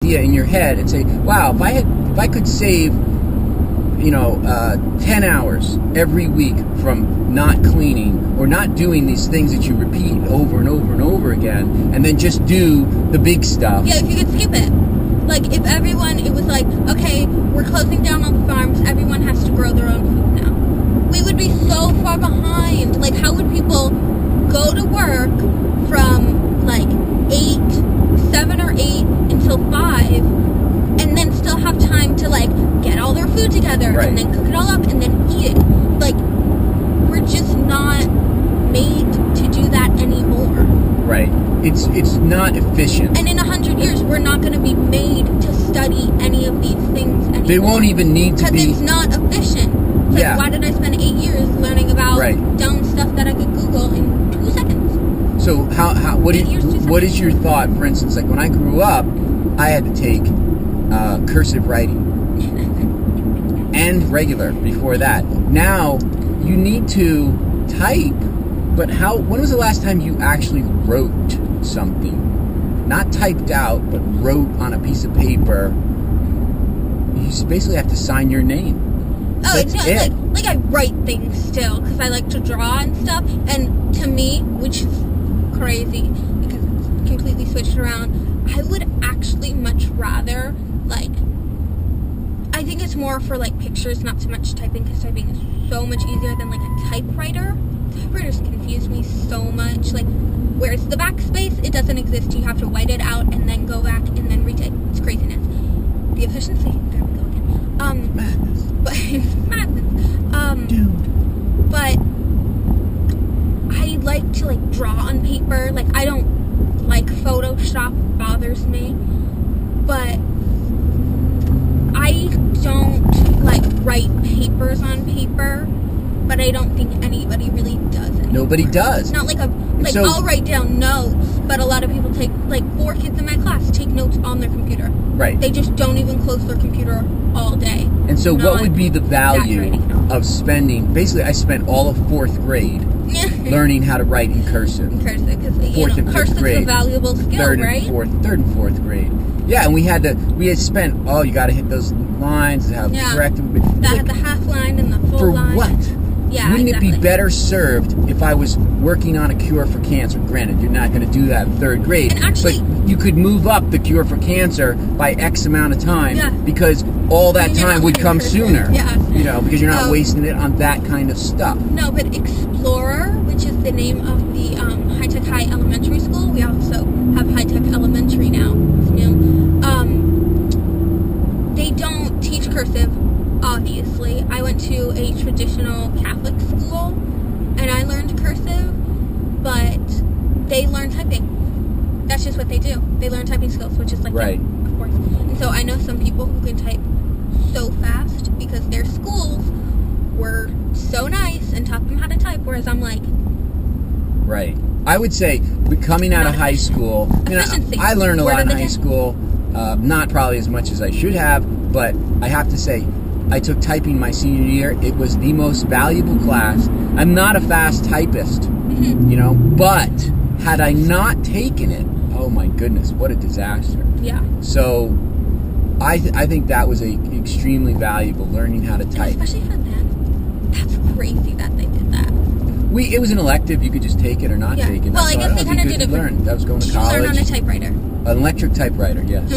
idea in your head and say, wow, if I could save 10 hours every week from not cleaning or not doing these things that you repeat over and over and over again, and then just do the big stuff. Yeah, if you could skip it. Like, if it was like, okay, we're closing down on the farms, everyone has to grow their own food now. We would be so far behind. Like, how would people go to work from, like, 7 or 8 until 5, and then still have time to, like, get all their food together, right, and then cook it all up, and then eat it? Like, we're just not made to do that anymore. Right. It's not efficient. And in 100 years, we're not going to be made to study any of these things anymore. They won't even need to be... Because it's not efficient. It's like, why did I spend 8 years learning about dumb stuff that I could Google in 2 seconds? So what is your thought, for instance, like when I grew up, I had to take cursive writing and regular before that. Now, you need to type, but when was the last time you actually wrote something? Not typed out, but wrote on a piece of paper. You basically have to sign your name. Oh, it's not like I write things still because I like to draw and stuff. And to me, which is crazy because it's completely switched around, I would actually much rather, like, I think it's more for like pictures, not so much typing, because typing is so much easier than like a typewriter. Typewriters confuse me so much. Like, where's the backspace? It doesn't exist. You have to white it out and then go back and then retype. It's craziness. The efficiency. There we go again. Madness. But madness. Dude. But I like to like draw on paper. Like, I don't like Photoshop. It bothers me. But I don't like write papers on paper. But I don't think anybody really does it. Nobody does. Not like I'll write down notes, but a lot of people take, like 4 kids in my class take notes on their computer. Right. They just don't even close their computer all day. And so what would be the value of spending, basically I spent all of 4th grade learning how to write in cursive. Cursive, because cursive is a valuable skill, third right? and fourth grade. Yeah, and we had spent, you got to hit those lines, how correct. The half line and the full for line. For what? Yeah, Wouldn't exactly. it be better served if I was working on a cure for cancer? Granted, you're not going to do that in 3rd grade. And actually, but you could move up the cure for cancer by X amount of time because all that time would come sooner. Yeah. Because you're not wasting it on that kind of stuff. No, but Explorer, which is the name of the High Tech High Elementary School, we also have High Tech Elementary now. It's new. They don't teach cursive. Obviously, I went to a traditional Catholic school, and I learned cursive, but they learn typing. That's just what they do. They learn typing skills, which is like, right, of course. And so I know some people who can type so fast because their schools were so nice and taught them how to type, whereas I'm like... Right. I would say, coming out of high school, I learned a lot in high school, not probably as much as I should have, but I have to say, I took typing my senior year. It was the most valuable class. I'm not a fast typist, but had I not taken it, oh my goodness, what a disaster. Yeah. So I think that was extremely valuable, learning how to type. Especially for them. That's crazy that they did that. It was an elective. You could just take it or not take it. Well, I guess they kind of did it. That was going to college. You learn on a typewriter. An electric typewriter, yes.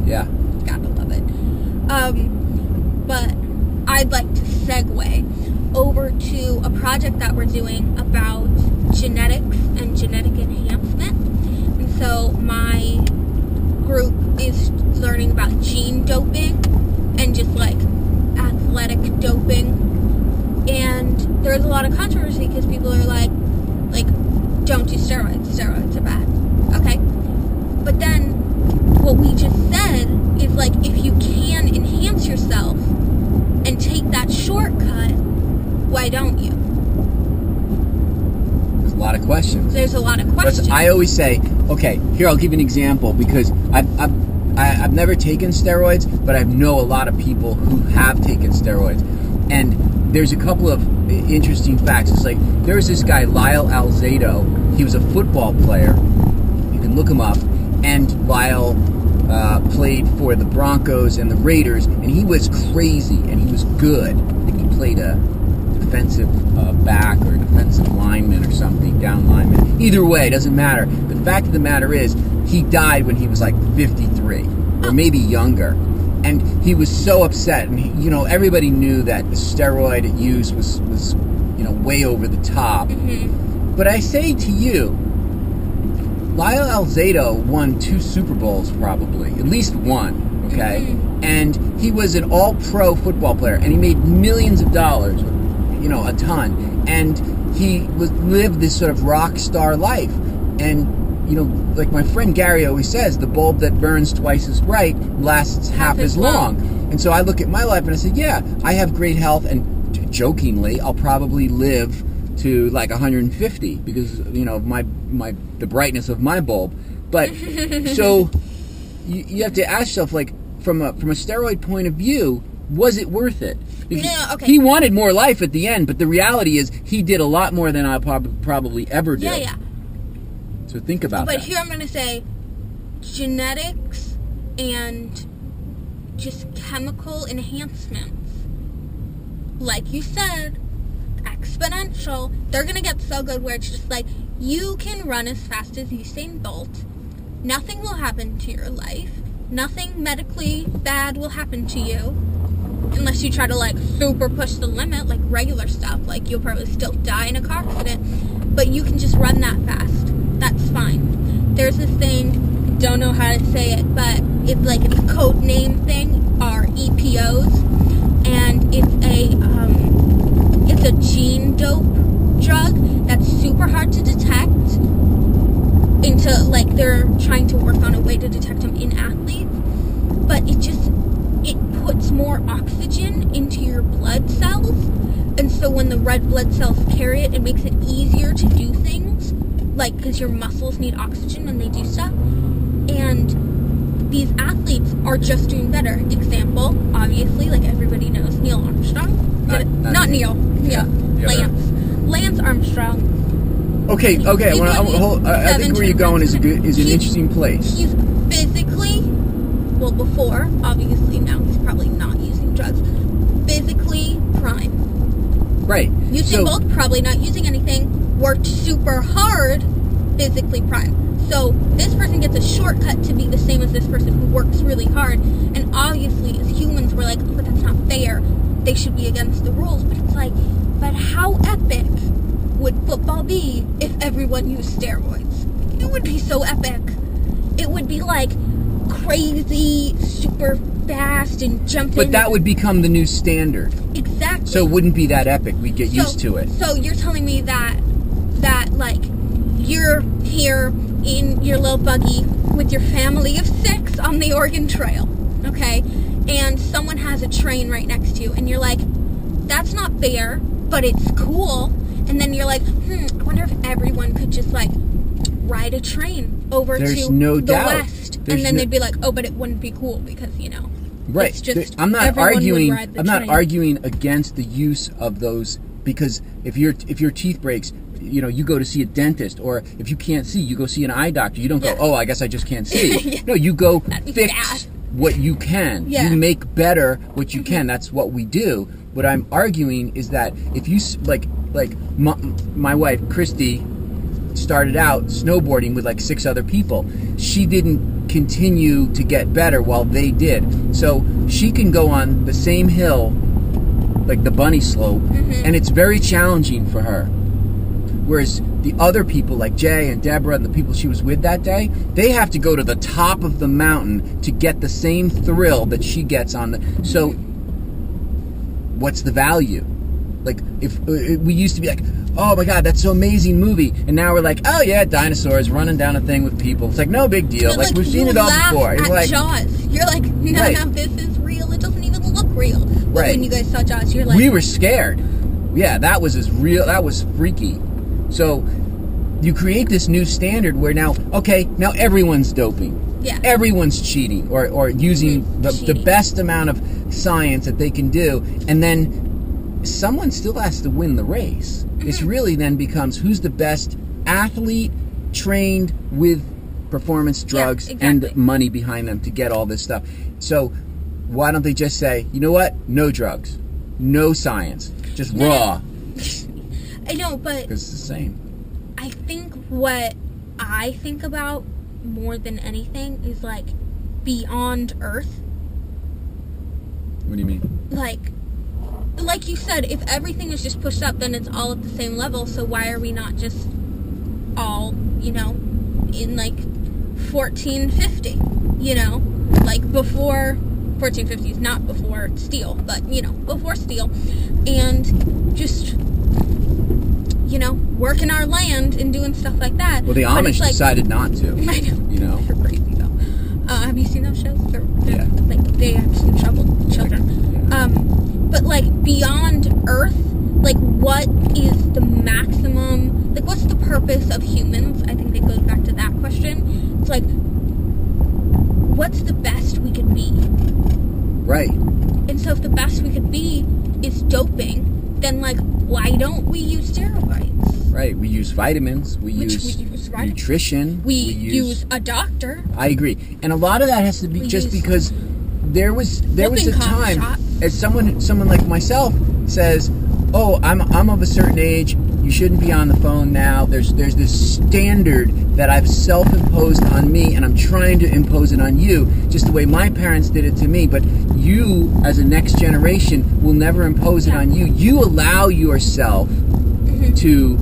Yeah. Gotta love it. But I'd like to segue over to a project that we're doing about genetics and genetic enhancement. And so my group is learning about gene doping and just like athletic doping. And there's a lot of controversy because people are like, don't do steroids. Steroids are bad. Okay. But then what we just said is like, if you can enhance yourself and take that shortcut, why don't you? There's a lot of questions. There's a lot of questions. But I always say, okay, here I'll give you an example because I've never taken steroids, but I know a lot of people who have taken steroids. And there's a couple of interesting facts. It's like, there was this guy, Lyle Alzado. He was a football player. You can look him up. And Lyle played for the Broncos and the Raiders, and he was crazy, and he was good. I think he played a defensive back or a defensive lineman or something, down lineman. Either way, it doesn't matter. But the fact of the matter is, he died when he was like 53, or maybe younger. And he was so upset, and everybody knew that the steroid use was way over the top. Mm-hmm. But I say to you, Lyle Alzado won 2 Super Bowls, probably at least one. Okay, Mm-hmm. and he was an all-pro football player, and he made millions of dollars, a ton. And he lived this sort of rock star life, and. Like my friend Gary always says, the bulb that burns twice as bright lasts half as long. And so I look at my life and I say, yeah, I have great health, and jokingly, I'll probably live to like 150 because the brightness of my bulb. But so you have to ask yourself, like, from a steroid point of view, was it worth it? No, okay. He wanted more life at the end, but the reality is he did a lot more than I probably ever did. Yeah. So think about that. But here I'm going to say genetics and just chemical enhancements, like you said, exponential. They're going to get so good where it's just like, you can run as fast as Usain Bolt. Nothing will happen to your life. Nothing medically bad will happen to you. Unless you try to like super push the limit, like regular stuff. Like you'll probably still die in a car accident. But you can just run that fast. That's fine. There's this thing, don't know how to say it, but it's a code name thing, are EPOs, and it's a gene dope drug that's super hard to detect. They're trying to work on a way to detect them in athletes, but it puts more oxygen into your blood cells, and so when the red blood cells carry it, it makes it easier to do things. Because your muscles need oxygen when they do stuff. And these athletes are just doing better. Example, obviously, like everybody knows, Neil Armstrong. Not Neil. Yeah. Lance Armstrong. Okay. I think where you're going is an interesting place. He's physically, before, obviously now he's probably not using drugs, physically prime. Right. Usain Bolt, probably not using anything, worked super hard, physically prime. So this person gets a shortcut to be the same as this person who works really hard. And obviously, as humans, we're like, oh, that's not fair. They should be against the rules. But it's like, but how epic would football be if everyone used steroids? It would be so epic. It would be like crazy, super fast and jumping. But that would become the new standard. Exactly. So it wouldn't be that epic. We'd get used to it. So you're telling me that like you're here in your little buggy with your family of 6 on the Oregon Trail, okay? And someone has a train right next to you, and you're like, that's not fair, but it's cool. And then you're like, I wonder if everyone could just like ride a train over There's to no the doubt. West, and then they'd be like, oh, but it wouldn't be cool because Right. It's just I'm not everyone arguing. would ride the I'm not train. arguing against the use of those, because if your teeth breaks, you go to see a dentist, or if you can't see, you go see an eye doctor. You don't go, oh, I guess I just can't see. Yeah. No, you go That'd be fix bad. what you can. Yeah. You make better what you can. That's what we do. What I'm arguing is that if you my wife Christy started out snowboarding with like 6 other people. She didn't continue to get better while they did. So she can go on the same hill, like the bunny slope, and it's very challenging for her. Whereas the other people, like Jay and Deborah and the people she was with that day, they have to go to the top of the mountain to get the same thrill that she gets on the... So, what's the value? Like, if we used to be like, oh my God, that's so amazing movie, and now we're like, oh yeah, dinosaurs running down a thing with people. It's like, no big deal. But, like we've seen it all before. At You're like, Jaws. You're like, no, Right. no, this is real. It doesn't even look real. But Right. when you guys saw Jaws, you're like, we were scared. Yeah, that was as real. That was freaky. So you create this new standard where now everyone's doping. Yeah. Everyone's cheating or using the Cheating. best amount of science that they can do, and then someone still has to win the race. It's really then becomes who's the best athlete trained with performance drugs exactly. and money behind them to get all this stuff. So why don't they just say, you know what? No drugs, no science, just raw. I know, but Because it's the same. I think what I think about more than anything is like beyond Earth. What do you mean? Like you said, if everything is just pushed up, then it's all at the same level. So why are we not just all, in like 1450? Like before 1450 is not before steel, but before steel, and just working our land and doing stuff like that. Well, the Amish decided not to. I know. They're crazy though. Have you seen those shows? Yeah. Like they have some children. Yeah. But like beyond Earth, like what is the maximum? Like what's the purpose of humans? I think that goes back to that question. It's like, what's the best we could be? Right. And so if the best we could be is doping, then like why don't we use steroids? Right. We use vitamins. We use nutrition. We use a doctor. I agree. And a lot of that has to be just because there was a time as someone like myself says, "Oh, I'm of a certain age. You shouldn't be on the phone now." There's this standard that I've self-imposed on me, and I'm trying to impose it on you, just the way my parents did it to me. But you, as a next generation, will never impose it on you. You allow yourself to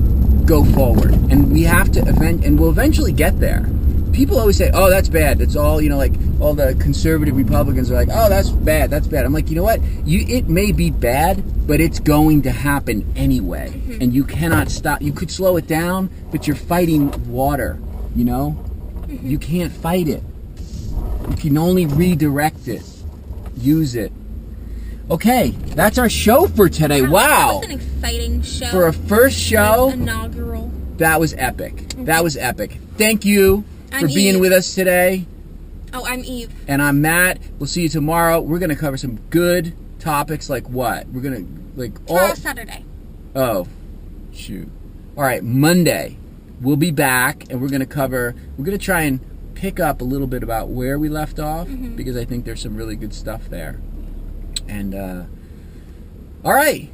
go forward, and we have to and we'll eventually get there. People always say, "Oh, that's bad." That's all, like all the conservative Republicans are like, "Oh, that's bad. That's bad." I'm like, you know what? It may be bad, but it's going to happen anyway, and you cannot stop. You could slow it down, but you're fighting water. You can't fight it. You can only redirect it, use it. Okay, that's our show for today. Wow, that was an exciting show for a first show. Inaugural. That was epic. That was epic. Thank you for being with us today. Oh, I'm Eve. And I'm Matt. We'll see you tomorrow. We're going to cover some good topics like what? We're going to, Saturday. Oh, shoot. All right, Monday, we'll be back, and we're going to try and pick up a little bit about where we left off, because I think there's some really good stuff there. And, all right.